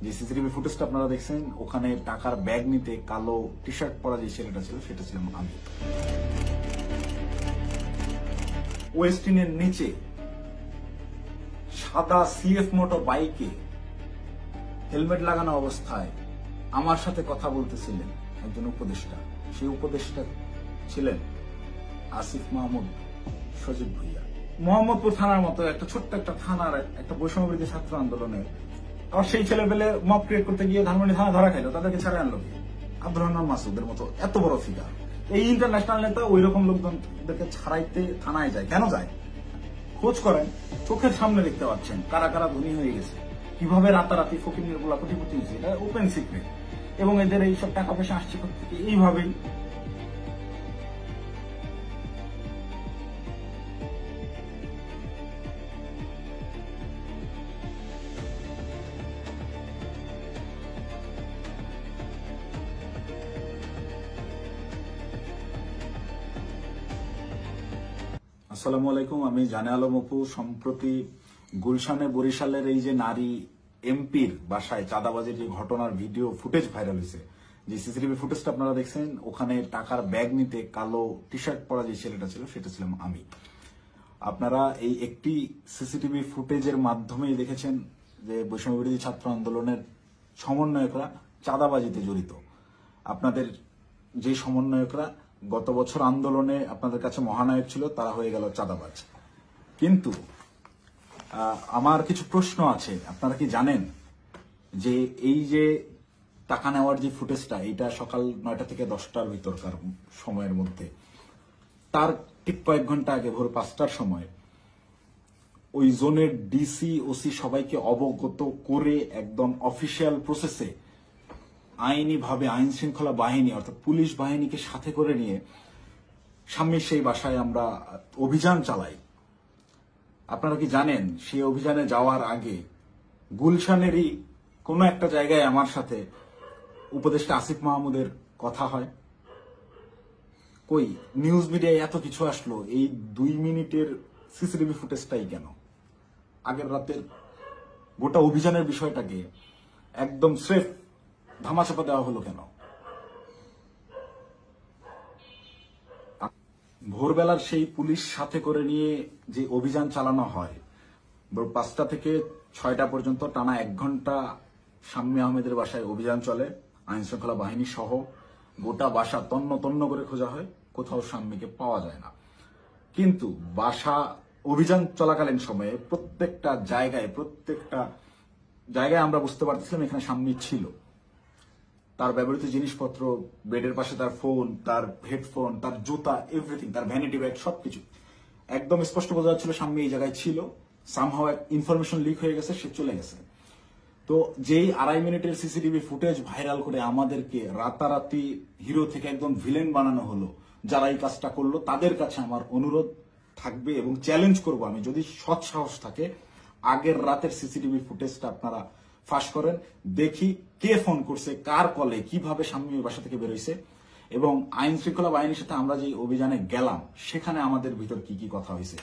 যে সিসিটিভি ফুটেজটা আপনারা দেখছেন, ওখানে টাকার ব্যাগ নিতে কালো টি শার্ট পরা যে ছেলেটা ছিল সেটা ছিলাম আমি। ওয়েস্টিনের নিচে সাদা সিএফ মোটর বাইকে হেলমেট লাগানো অবস্থায় আমার সাথে কথা বলতেছিলেন একজন উপদেষ্টা। সেই উপদেষ্টা ছিলেন আসিফ মাহমুদ সজীব ভুইয়া। মোহাম্মদপুর থানার মতো একটা ছোট্ট একটা থানার একটা বৈষম্যবিরোধী ছাত্র আন্দোলনের আবার সেই ছেলেপেলে মব ক্রিয়েট করতে গিয়ে ধানমন্ডি থানা ধরা খাইলো, তাদেরকে ছাড়ে আনলো কি? আব্দুর রহমান মাসুদের মতো এত বড় ফিগার, এই ইন্টারন্যাশনাল নেতা ওই রকম লোকজনদেরকে ছাড়াইতে থানায় যায় কেন যায়? খোঁজ করেন, চোখের সামনে দেখতে পাচ্ছেন কারা কারা ধনী হয়ে গেছে, কিভাবে রাতারাতি ফকিরের গোলা কোটিপতি হয়েছে, এটা ওপেন সিক্রেট। এবং এদের এইসব টাকা পয়সা আসছে থেকে এইভাবেই। আসসালামু আলাইকুম, আমি জানে আলম অপু। সম্প্রতি গুলশানে বরিশালের এই যে নারী এমপির বাসায় চাঁদাবাজির যে ঘটনার ভিডিও ফুটেজ ভাইরাল হয়েছে, যে সিসিটিভি ফুটেজটা আপনারা দেখছেন, ওখানে টাকার ব্যাগ নিতে কালো টি শার্ট পরা যে ছেলেটা ছিল সেটা ছিলাম আমি। আপনারা এই একটি সিসিটিভি ফুটেজের মাধ্যমেই দেখেছেন যে বৈষম্যবিরোধী ছাত্র আন্দোলনের সমন্বয়করা চাঁদাবাজিতে জড়িত। আপনাদের যে সমন্বয়করা গত বছর আন্দোলনে আপনাদের কাছে মহানায়ক ছিল, তারা হয়ে গেল চাঁদাবাজ। কিন্তু আমার কিছু প্রশ্ন আছে। আপনারা কি জানেন যে এই যে টাকা নেওয়ার যে ফুটেজটা, এটা সকাল 9টা থেকে 10টার ভিতরকার সময়ের মধ্যে, তার ঠিক কয়েক ঘন্টা আগে ভোর 5টার সময় ওই জোনের ডিসি ওসি সবাইকে অবগত করে একদম অফিসিয়াল প্রসেসে আইনিভাবে আইন শৃঙ্খলা বাহিনী অর্থাৎ পুলিশ বাহিনীকে সাথে করে নিয়ে স্বামীর সেই বাসায় আমরা অভিযান চালাই। আপনারা কি জানেন সেই অভিযানে যাওয়ার আগে গুলশানেরই কোনো একটা জায়গায় আমার সাথে উপদেষ্টা আসিফ মাহমুদের কথা হয়? কই নিউজ মিডিয়ায় এত কিছু আসলো, এই 2 মিনিটের সিসিটিভি ফুটেজটাই কেন? আগের রাতের গোটা অভিযানের বিষয়টাকে একদম স্রেফ ধামাচাপা দেওয়া হলো কেন? ভোরবেলার সেই পুলিশ সাথে করে নিয়ে যে অভিযান চালানো হয়, 5টা থেকে 6টা পর্যন্ত টানা 1 ঘন্টা শাম্মী আহমেদের বাসায় অভিযান চলে, আইন শৃঙ্খলা বাহিনী সহ। গোটা বাসা তন্ন তন্ন করে খোঁজা হয়, কোথাও শাম্মীকে পাওয়া যায় না। কিন্তু বাসা অভিযান চলাকালীন সময়ে প্রত্যেকটা জায়গায় আমরা বুঝতে পারতেছিলাম এখানে শাম্মী ছিল। তার ব্যবহৃত জিনিসপত্র, বেডের পাশে তার ফোন, তার হেডফোন, তার জুতা, এভরিথিং, তার ভ্যানিটি ব্যাগ, সবকিছু একদম স্পষ্ট বোঝা যাচ্ছিল শাম্মী এই জায়গায় ছিল। সামহাও ইনফরমেশন লিক হয়ে গেছে, সে চলে গেছে। তো যেই 2.5 মিনিটের সিসিটিভি ফুটেজ ভাইরাল করে আমাদেরকে রাতারাতি হিরো থেকে একদম ভিলেন বানানো হলো, যারা এই কাজটা করলো তাদের কাছে আমার অনুরোধ থাকবে এবং চ্যালেঞ্জ করব আমি, যদি সৎ সাহস থাকে আগের রাতের সিসিটিভি ফুটেজটা আপনারা ফাঁস করেন, দেখি কে ফোন করছে, কার কলে, কিভাবে শাম্মীর বাসা থেকে বেরোইছে, এবং আইন শৃঙ্খলা বাহিনীর সাথে আমরা যে অভিযানে গেলাম সেখানে আমাদের ভিতর কি কি কথা হয়েছে।